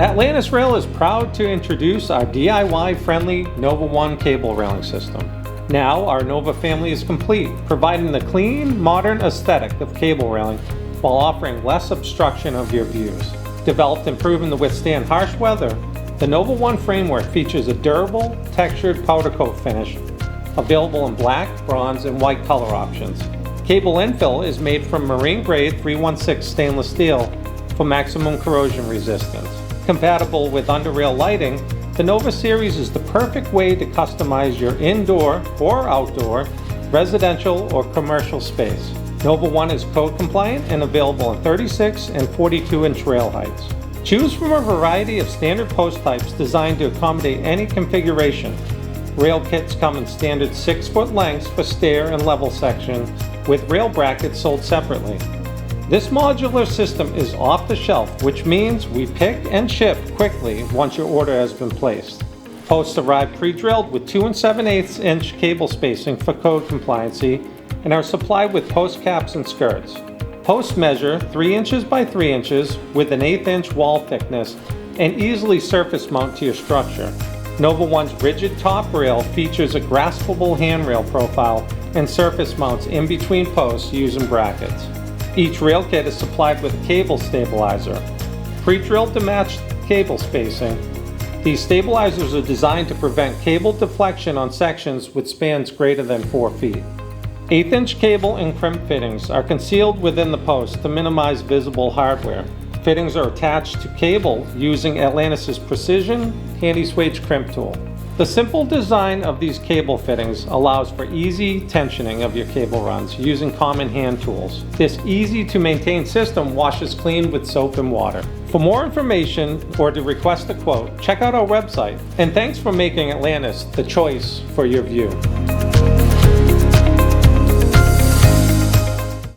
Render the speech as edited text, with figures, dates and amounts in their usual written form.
Atlantis Rail is proud to introduce our DIY-friendly Nova One cable railing system. Now, our Nova family is complete, providing the clean, modern aesthetic of cable railing while offering less obstruction of your views. Developed and proven to withstand harsh weather, the Nova One framework features a durable, textured powder coat finish, available in black, bronze, and white color options. Cable infill is made from marine-grade 316 stainless steel for maximum corrosion resistance. Compatible with under-rail lighting, the Nova series is the perfect way to customize your indoor or outdoor, residential or commercial space. Nova One is code compliant and available in 36 and 42-inch rail heights. Choose from a variety of standard post types designed to accommodate any configuration. Rail kits come in standard 6-foot lengths for stair and level sections, with rail brackets sold separately. This modular system is off the shelf, which means we pick and ship quickly once your order has been placed. Posts arrive pre-drilled with 2 7/8 inch cable spacing for code compliancy and are supplied with post caps and skirts. Posts measure 3 inches by 3 inches with an 1/8 inch wall thickness and easily surface mount to your structure. Nova One's rigid top rail features a graspable handrail profile and surface mounts in between posts using brackets. Each rail kit is supplied with a cable stabilizer, pre-drilled to match cable spacing. These stabilizers are designed to prevent cable deflection on sections with spans greater than 4 feet. 1/8 inch cable and crimp fittings are concealed within the post to minimize visible hardware. Fittings are attached to cable using Atlantis' precision HandiSwage crimp tool. The simple design of these cable fittings allows for easy tensioning of your cable runs using common hand tools. This easy-to-maintain system washes clean with soap and water. For more information or to request a quote, check out our website. And thanks for making Atlantis the choice for your view.